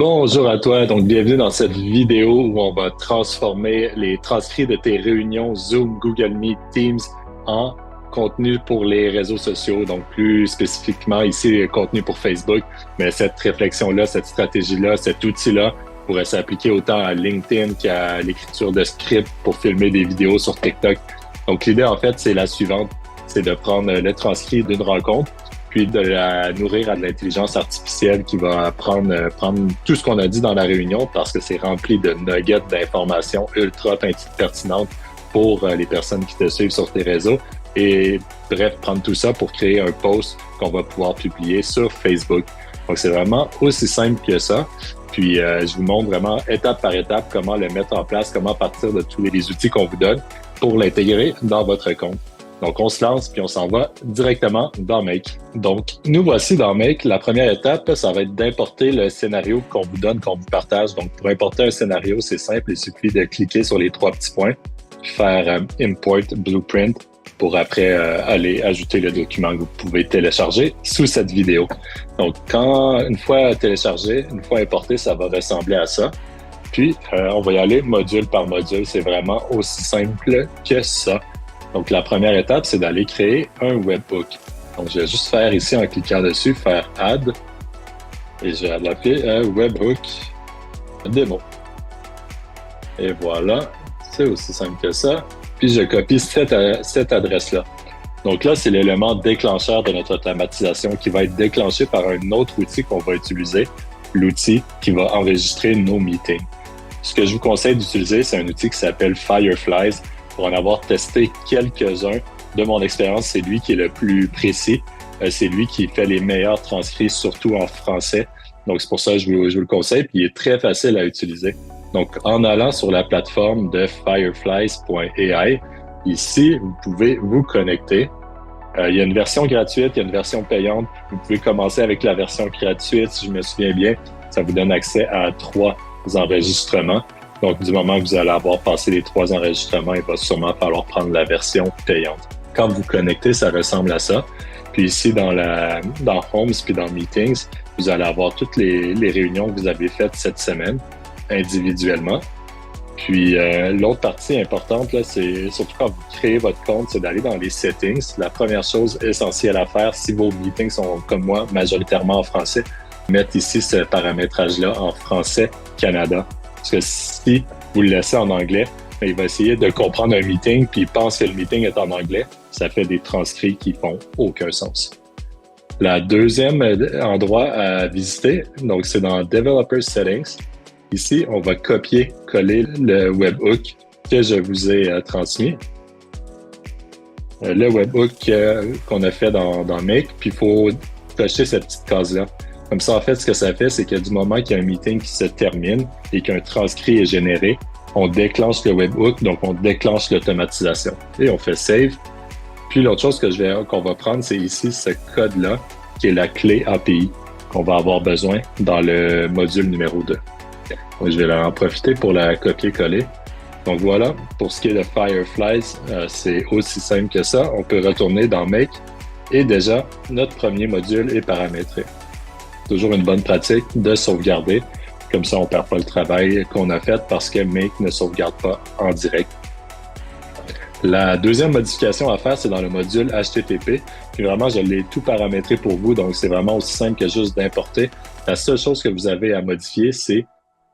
Bonjour à toi, donc bienvenue dans cette vidéo où on va transformer les transcrits de tes réunions Zoom, Google Meet, Teams en contenu pour les réseaux sociaux, donc plus spécifiquement ici contenu pour Facebook, mais cette réflexion-là, cette stratégie-là, cet outil-là pourrait s'appliquer autant à LinkedIn qu'à l'écriture de scripts pour filmer des vidéos sur TikTok. Donc l'idée en fait c'est la suivante, c'est de prendre le transcrit d'une rencontre puis de la nourrir à de l'intelligence artificielle qui va prendre tout ce qu'on a dit dans la réunion parce que c'est rempli de nuggets d'informations ultra pertinentes pour les personnes qui te suivent sur tes réseaux. Et bref, prendre tout ça pour créer un post qu'on va pouvoir publier sur Facebook. Donc, c'est vraiment aussi simple que ça. Puis, je vous montre vraiment étape par étape comment le mettre en place, comment partir de tous les outils qu'on vous donne pour l'intégrer dans votre compte. Donc, on se lance puis on s'en va directement dans Make. Donc, nous voici dans Make. La première étape, ça va être d'importer le scénario qu'on vous donne, qu'on vous partage. Donc, pour importer un scénario, c'est simple. Il suffit de cliquer sur les trois petits points, faire Import Blueprint pour après aller ajouter le document que vous pouvez télécharger sous cette vidéo. Donc, une fois téléchargé, une fois importé, ça va ressembler à ça. Puis, on va y aller module par module. C'est vraiment aussi simple que ça. Donc, la première étape, c'est d'aller créer un webhook. Donc, je vais juste faire ici en cliquant dessus, faire Add. Et je vais l'appeler webhook démo. Et voilà, c'est aussi simple que ça. Puis, je copie cette adresse-là. Donc là, c'est l'élément déclencheur de notre automatisation qui va être déclenché par un autre outil qu'on va utiliser, l'outil qui va enregistrer nos meetings. Ce que je vous conseille d'utiliser, c'est un outil qui s'appelle Fireflies. Pour en avoir testé quelques-uns, de mon expérience, c'est lui qui est le plus précis. C'est lui qui fait les meilleurs transcrits, surtout en français. Donc, c'est pour ça que je vous le conseille. Puis, il est très facile à utiliser. Donc, en allant sur la plateforme de fireflies.ai, ici, vous pouvez vous connecter. Il y a une version gratuite, il y a une version payante. Vous pouvez commencer avec la version gratuite, si je me souviens bien. Ça vous donne accès à 3 enregistrements. Donc, du moment que vous allez avoir passé les 3 enregistrements, il va sûrement falloir prendre la version payante. Quand vous connectez, ça ressemble à ça. Puis ici, dans Homes puis dans Meetings, vous allez avoir toutes les réunions que vous avez faites cette semaine individuellement. Puis, l'autre partie importante, là, c'est surtout quand vous créez votre compte, c'est d'aller dans les settings. La première chose essentielle à faire, si vos meetings sont, comme moi, majoritairement en français, mettre ici ce paramétrage-là en français Canada. Parce que si vous le laissez en anglais, il va essayer de comprendre un meeting puis il pense que le meeting est en anglais. Ça fait des transcrits qui font aucun sens. La deuxième endroit à visiter, donc c'est dans Developer Settings. Ici, on va copier-coller le webhook que je vous ai transmis. Le webhook qu'on a fait dans Make, puis il faut cocher cette petite case-là. Comme ça, en fait, ce que ça fait, c'est que du moment qu'il y a un meeting qui se termine et qu'un transcrit est généré, on déclenche le webhook, donc on déclenche l'automatisation. Et on fait Save. Puis l'autre chose qu'on va prendre, c'est ici ce code-là, qui est la clé API qu'on va avoir besoin dans le module numéro 2. Donc, je vais en profiter pour la copier-coller. Donc voilà, pour ce qui est de Fireflies, c'est aussi simple que ça. On peut retourner dans Make et déjà, notre premier module est paramétré. Toujours une bonne pratique de sauvegarder. Comme ça, on ne perd pas le travail qu'on a fait parce que Make ne sauvegarde pas en direct. La deuxième modification à faire, c'est dans le module HTTP. Puis vraiment, je l'ai tout paramétré pour vous, donc c'est vraiment aussi simple que juste d'importer. La seule chose que vous avez à modifier, c'est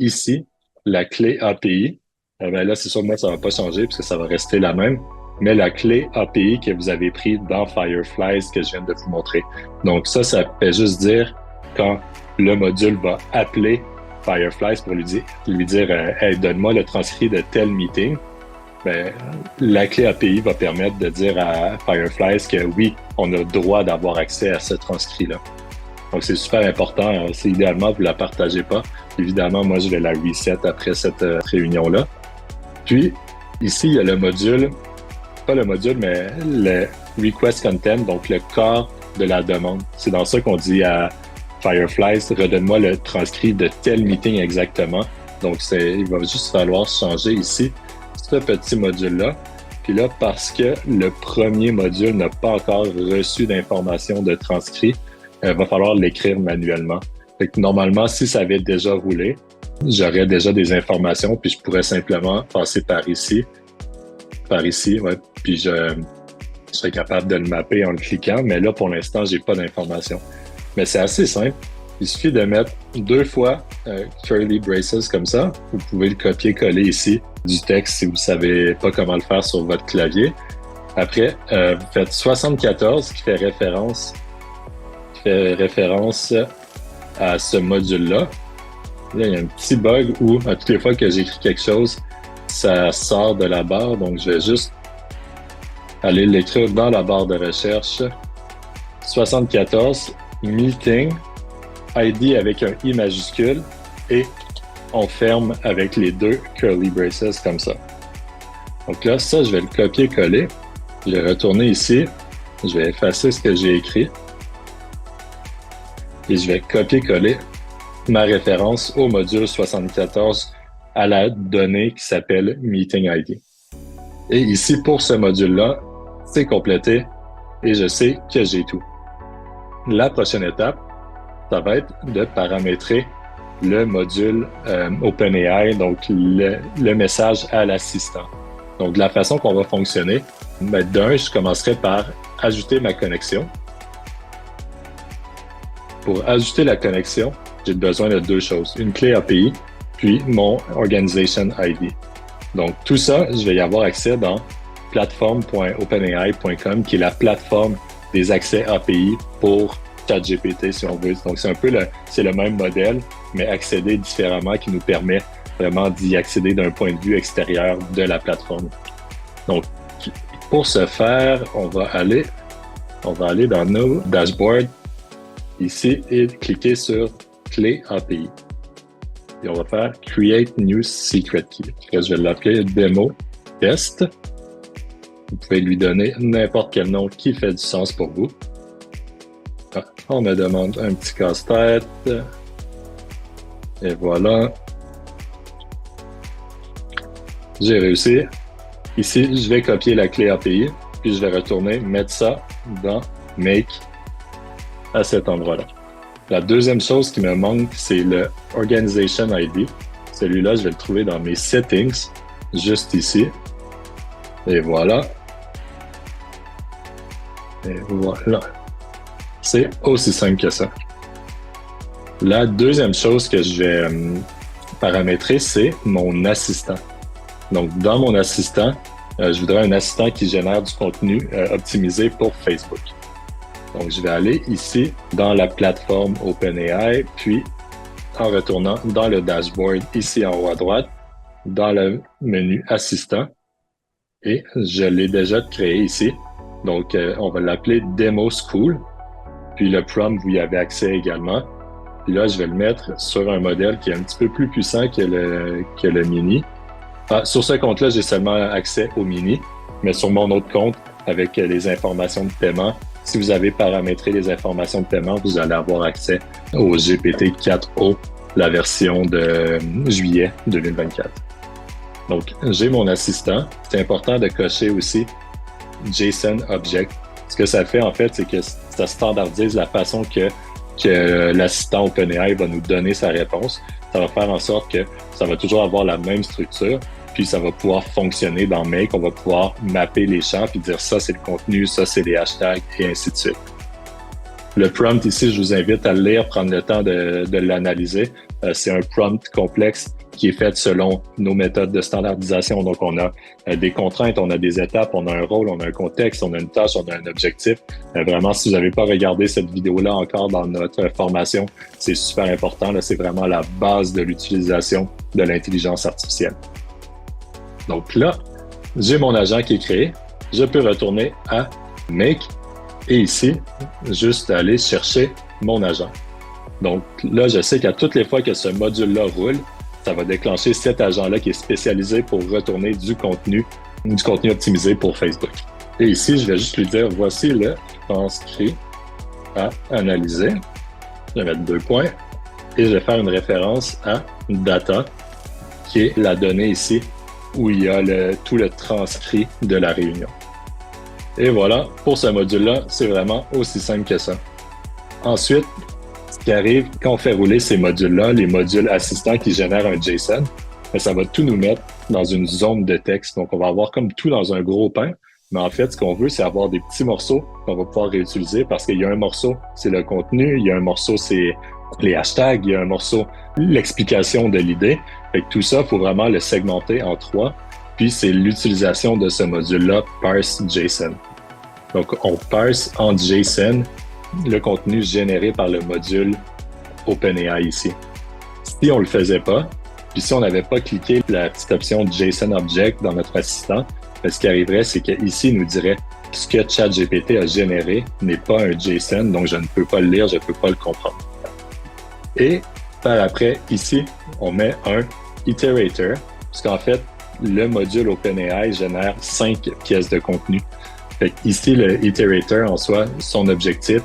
ici, la clé API. Là, c'est sûr que moi, ça ne va pas changer puisque ça va rester la même. Mais la clé API que vous avez prise dans Fireflies que je viens de vous montrer. Donc ça fait juste dire quand le module va appeler Fireflies pour lui dire hey, donne-moi le transcrit de tel meeting, ben, la clé API va permettre de dire à Fireflies que oui, on a le droit d'avoir accès à ce transcrit-là. Donc, c'est super important. C'est idéalement, vous ne la partagez pas. Évidemment, moi, je vais la reset après cette réunion-là. Puis, ici, il y a le module, pas le module, mais le request content, donc le corps de la demande. C'est dans ça qu'on dit à Fireflies, redonne-moi le transcrit de tel meeting exactement. Donc, il va juste falloir changer ici ce petit module-là. Puis là, parce que le premier module n'a pas encore reçu d'informations de transcrit, il va falloir l'écrire manuellement. Fait que normalement, si ça avait déjà roulé, j'aurais déjà des informations, puis je pourrais simplement passer par ici, ouais, puis je serais capable de le mapper en le cliquant, mais là, pour l'instant, j'ai pas d'informations. Mais c'est assez simple. Il suffit de mettre 2 fois curly braces comme ça. Vous pouvez le copier-coller ici du texte si vous savez pas comment le faire sur votre clavier. Après, vous faites 74 qui fait référence à ce module-là. Là, il y a un petit bug où, à toutes les fois que j'écris quelque chose, ça sort de la barre. Donc, je vais juste aller l'écrire dans la barre de recherche. 74, meeting, ID avec un I majuscule et on ferme avec les 2 curly braces comme ça. Donc là, ça, je vais le copier-coller. Je vais retourner ici. Je vais effacer ce que j'ai écrit. Et je vais copier-coller ma référence au module 74 à la donnée qui s'appelle Meeting ID. Et ici, pour ce module-là, c'est complété et je sais que j'ai tout. La prochaine étape, ça va être de paramétrer le module OpenAI, donc le message à l'assistant. Donc, de la façon qu'on va fonctionner, d'un, je commencerai par ajouter ma connexion. Pour ajouter la connexion, j'ai besoin de 2 choses. Une clé API, puis mon Organization ID. Donc, tout ça, je vais y avoir accès dans platform.openai.com, qui est la plateforme des accès API pour ChatGPT, si on veut. Donc, c'est un peu le même modèle, mais accéder différemment, qui nous permet vraiment d'y accéder d'un point de vue extérieur de la plateforme. Donc, pour ce faire, on va aller dans nos dashboards ici et cliquer sur Clé API. Et on va faire Create New Secret Key. Je vais l'appeler Demo Test. Vous pouvez lui donner n'importe quel nom qui fait du sens pour vous. On me demande un petit casse-tête. Et voilà. J'ai réussi. Ici, je vais copier la clé API, puis je vais retourner mettre ça dans Make à cet endroit-là. La deuxième chose qui me manque, c'est le Organization ID. Celui-là, je vais le trouver dans mes Settings, juste ici. Et voilà. Et voilà. C'est aussi simple que ça. La deuxième chose que je vais paramétrer, c'est mon assistant. Donc, dans mon assistant, je voudrais un assistant qui génère du contenu optimisé pour Facebook. Donc, je vais aller ici dans la plateforme OpenAI, puis en retournant dans le dashboard ici en haut à droite, dans le menu Assistant, et je l'ai déjà créé ici. Donc, on va l'appeler Demo School, puis le prompt, vous y avez accès également. Puis là, je vais le mettre sur un modèle qui est un petit peu plus puissant que le mini. Sur ce compte-là, j'ai seulement accès au mini, mais sur mon autre compte, avec les informations de paiement, si vous avez paramétré les informations de paiement, vous allez avoir accès au GPT-4o, la version de juillet 2024. Donc, j'ai mon assistant. C'est important de cocher aussi JSON Object. Ce que ça fait, en fait, c'est que ça standardise la façon que l'assistant OpenAI va nous donner sa réponse. Ça va faire en sorte que ça va toujours avoir la même structure, puis ça va pouvoir fonctionner dans Make. On va pouvoir mapper les champs puis dire ça, c'est le contenu, ça, c'est les hashtags, et ainsi de suite. Le prompt ici, je vous invite à le lire, prendre le temps de l'analyser. C'est un prompt complexe qui est fait selon nos méthodes de standardisation. Donc, on a des contraintes, on a des étapes, on a un rôle, on a un contexte, on a une tâche, on a un objectif. Vraiment, si vous n'avez pas regardé cette vidéo-là encore dans notre formation, c'est super important. Là, c'est vraiment la base de l'utilisation de l'intelligence artificielle. Donc là, j'ai mon agent qui est créé. Je peux retourner à Make et ici, juste aller chercher mon agent. Donc là, je sais qu'à toutes les fois que ce module-là roule, ça va déclencher cet agent-là qui est spécialisé pour retourner du contenu optimisé pour Facebook. Et ici, je vais juste lui dire, voici le transcrit à analyser. Je vais mettre 2 points et je vais faire une référence à data, qui est la donnée ici où il y a tout le transcrit de la réunion. Et voilà, pour ce module-là, c'est vraiment aussi simple que ça. Ensuite, qui arrive, quand on fait rouler ces modules-là, les modules assistants qui génèrent un JSON, mais ça va tout nous mettre dans une zone de texte. Donc, on va avoir comme tout dans un gros pain. Mais en fait, ce qu'on veut, c'est avoir des petits morceaux qu'on va pouvoir réutiliser parce qu'il y a un morceau, c'est le contenu, il y a un morceau, c'est les hashtags, il y a un morceau, l'explication de l'idée. Fait que tout ça, il faut vraiment le segmenter en 3. Puis, c'est l'utilisation de ce module-là, parse JSON. Donc, on parse en JSON le contenu généré par le module OpenAI ici. Si on le faisait pas, puis si on n'avait pas cliqué la petite option JSON Object dans notre assistant, ce qui arriverait, c'est qu'ici, il nous dirait ce que ChatGPT a généré n'est pas un JSON, donc je ne peux pas le lire, je ne peux pas le comprendre. Et par après, ici, on met un iterator, parce qu'en fait, le module OpenAI génère 5 pièces de contenu. Fait ici, le iterator, en soi, son objectif,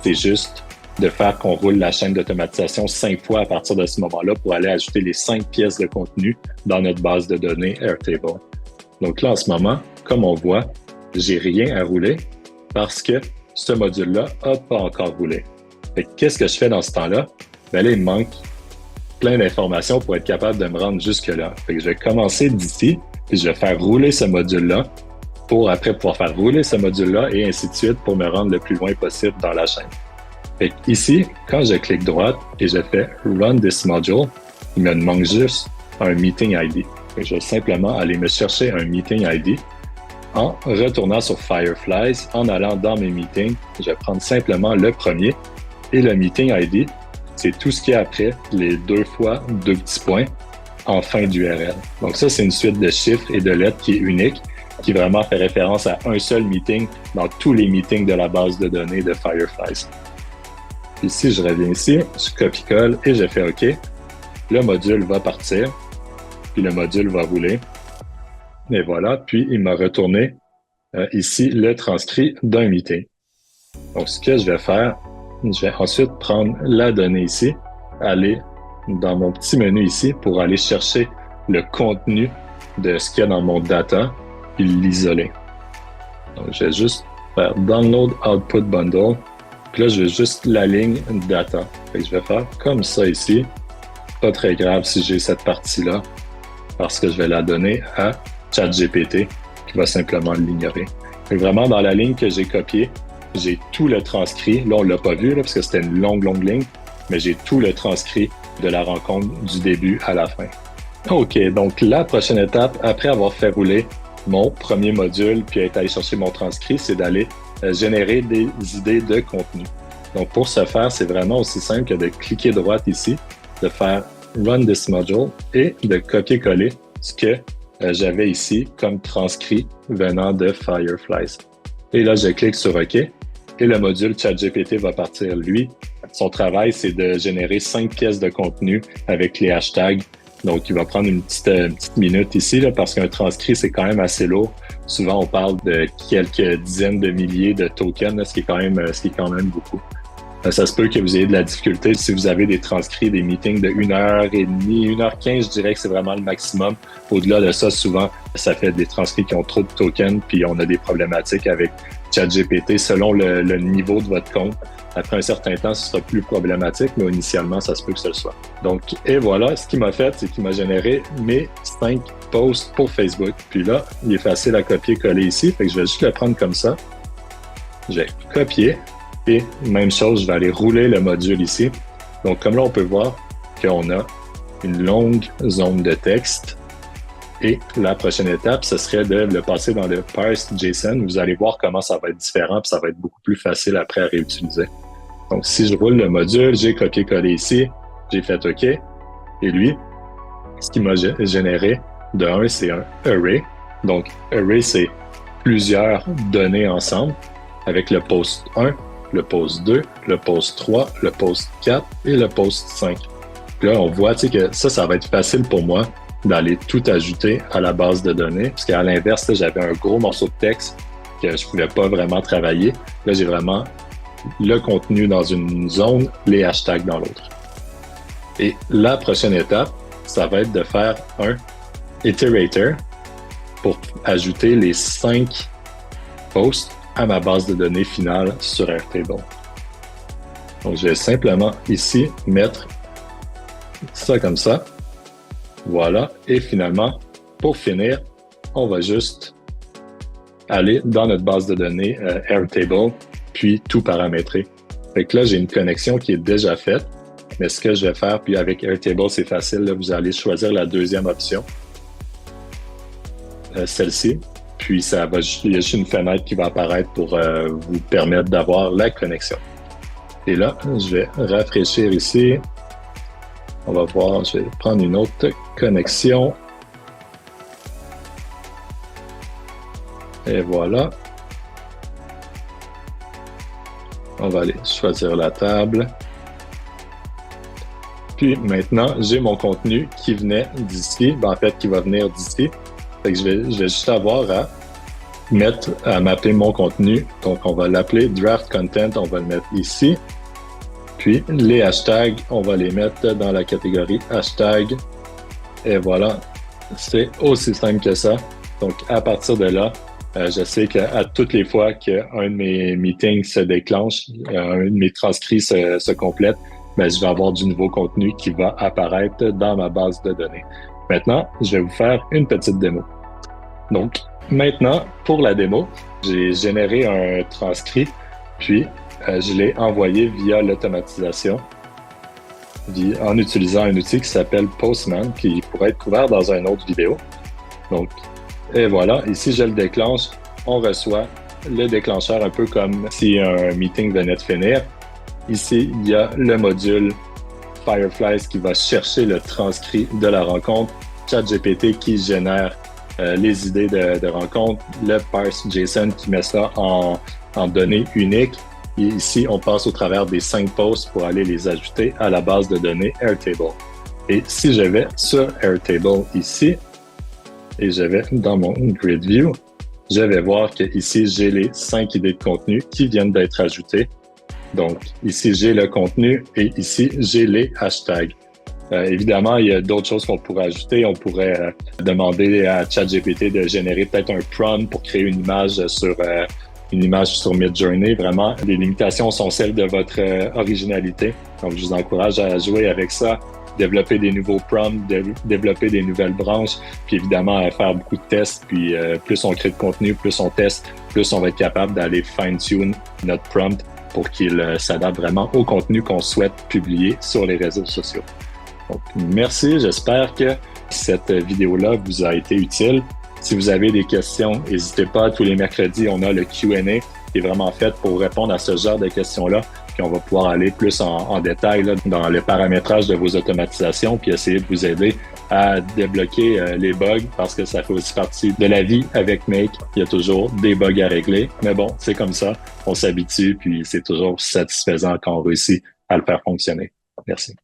c'est juste de faire qu'on roule la chaîne d'automatisation 5 fois à partir de ce moment-là pour aller ajouter les 5 pièces de contenu dans notre base de données Airtable. Donc là, en ce moment, comme on voit, j'ai rien à rouler parce que ce module-là n'a pas encore roulé. Fait que qu'est-ce que je fais dans ce temps-là? Ben là, il me manque plein d'informations pour être capable de me rendre jusque-là. Fait que je vais commencer d'ici, puis je vais faire rouler ce module-là pour après pouvoir faire rouler ce module-là et ainsi de suite pour me rendre le plus loin possible dans la chaîne. Fait que ici, quand je clique droite et je fais Run this module, il me manque juste un Meeting ID. Je vais simplement aller me chercher un Meeting ID en retournant sur Fireflies, en allant dans mes meetings. Je vais prendre simplement le premier et le Meeting ID, c'est tout ce qui est après les 2 fois 2 petits points en fin d'URL. Donc ça, c'est une suite de chiffres et de lettres qui est unique, qui vraiment fait référence à un seul meeting dans tous les meetings de la base de données de Fireflies. Puis si je reviens ici, je copie-colle et je fais OK. Le module va partir. Puis le module va rouler. Et voilà, puis il m'a retourné ici le transcrit d'un meeting. Donc, ce que je vais faire, je vais ensuite prendre la donnée ici, aller dans mon petit menu ici pour aller chercher le contenu de ce qu'il y a dans mon data, puis l'isoler. Donc, je vais juste faire Download Output Bundle. Puis là, je vais juste la ligne data. Fait que je vais faire comme ça ici. Pas très grave si j'ai cette partie-là, parce que je vais la donner à ChatGPT qui va simplement l'ignorer. Vraiment, dans la ligne que j'ai copiée, j'ai tout le transcrit. Là, on ne l'a pas vu là, parce que c'était une longue ligne, mais j'ai tout le transcrit de la rencontre du début à la fin. OK, donc la prochaine étape, après avoir fait rouler mon premier module puis être allé chercher mon transcrit, c'est d'aller générer des idées de contenu. Donc, pour ce faire, c'est vraiment aussi simple que de cliquer droite ici, de faire Run this module et de copier-coller ce que j'avais ici comme transcrit venant de Fireflies. Et là, je clique sur OK et le module ChatGPT va partir. Lui, son travail, c'est de générer 5 pièces de contenu avec les hashtags. Donc, il va prendre une petite minute ici là, parce qu'un transcrit, c'est quand même assez lourd. Souvent, on parle de quelques dizaines de milliers de tokens, là, ce qui est quand même beaucoup. Ça se peut que vous ayez de la difficulté si vous avez des transcrits, des meetings de 1h30, 1h15, je dirais que c'est vraiment le maximum. Au-delà de ça, souvent, ça fait des transcrits qui ont trop de tokens, puis on a des problématiques avec ChatGPT selon le niveau de votre compte. Après un certain temps, ce sera plus problématique, mais initialement, ça se peut que ce le soit. Donc, et voilà, ce qu'il m'a fait, c'est qu'il m'a généré mes 5 posts pour Facebook. Puis là, il est facile à copier-coller ici, fait que je vais juste le prendre comme ça. Je vais copier. Et même chose, je vais aller rouler le module ici. Donc, comme là, on peut voir qu'on a une longue zone de texte. Et la prochaine étape, ce serait de le passer dans le parse JSON. Vous allez voir comment ça va être différent, puis ça va être beaucoup plus facile après à réutiliser. Donc, si je roule le module, j'ai copié-collé ici, j'ai fait OK. Et lui, ce qui m'a généré, de 1, c'est un array. Donc, array, c'est plusieurs données ensemble avec le post 1, le post 2, le post 3, le post 4 et le post 5. Puis là, on voit que ça va être facile pour moi d'aller tout ajouter à la base de données, parce qu'à l'inverse, là, j'avais un gros morceau de texte que je pouvais pas vraiment travailler. Là, j'ai vraiment le contenu dans une zone, les hashtags dans l'autre. Et la prochaine étape, ça va être de faire un iterator pour ajouter les 5 posts à ma base de données finale sur Airtable. Donc, je vais simplement ici mettre ça comme ça. Voilà. Et finalement, pour finir, on va juste aller dans notre base de données Airtable, puis tout paramétrer. Fait que là, j'ai une connexion qui est déjà faite. Mais ce que je vais faire, puis avec Airtable, c'est facile. Là, vous allez choisir la deuxième option, celle-ci. Puis il y a juste une fenêtre qui va apparaître pour vous permettre d'avoir la connexion. Et là, je vais rafraîchir ici. On va voir, je vais prendre une autre connexion. Et voilà. On va aller choisir la table. Puis maintenant, j'ai mon contenu qui venait d'ici, en fait, qui va venir d'ici. Fait que je vais juste avoir à mapper mon contenu. Donc, on va l'appeler Draft Content, on va le mettre ici. Puis, les hashtags, on va les mettre dans la catégorie hashtag. Et voilà, c'est aussi simple que ça. Donc, à partir de là, je sais qu'à toutes les fois qu'un de mes meetings se déclenche, un de mes transcrits se complète, ben, je vais avoir du nouveau contenu qui va apparaître dans ma base de données. Maintenant, je vais vous faire une petite démo. Donc, maintenant, pour la démo, j'ai généré un transcrit, puis je l'ai envoyé via l'automatisation en utilisant un outil qui s'appelle Postman, qui pourrait être couvert dans une autre vidéo. Donc, et voilà, ici, je le déclenche, on reçoit le déclencheur un peu comme si un meeting venait de finir. Ici, il y a le module Fireflies qui va chercher le transcrit de la rencontre, ChatGPT qui génère les idées de rencontre, le parse JSON qui met ça en données uniques. Et ici, on passe au travers des 5 posts pour aller les ajouter à la base de données Airtable. Et si je vais sur Airtable ici, et je vais dans mon Grid View, je vais voir que ici j'ai les 5 idées de contenu qui viennent d'être ajoutées. Donc, ici, j'ai le contenu et ici, j'ai les hashtags. Évidemment, il y a d'autres choses qu'on pourrait ajouter. On pourrait demander à ChatGPT de générer peut-être un prompt pour créer une image sur Midjourney. Vraiment, les limitations sont celles de votre originalité. Donc, je vous encourage à jouer avec ça, développer des nouveaux prompts, développer des nouvelles branches, puis évidemment, à faire beaucoup de tests. Puis, plus on crée de contenu, plus on teste, plus on va être capable d'aller fine-tune notre prompt pour qu'il s'adapte vraiment au contenu qu'on souhaite publier sur les réseaux sociaux. Donc, merci. J'espère que cette vidéo-là vous a été utile. Si vous avez des questions, n'hésitez pas. Tous les mercredis, on a le Q&A qui est vraiment fait pour répondre à ce genre de questions-là. Puis on va pouvoir aller plus en détail là, dans le paramétrage de vos automatisations puis essayer de vous aider à débloquer les bugs parce que ça fait aussi partie de la vie avec Make. Il y a toujours des bugs à régler. Mais bon, c'est comme ça. On s'habitue puis c'est toujours satisfaisant quand on réussit à le faire fonctionner. Merci.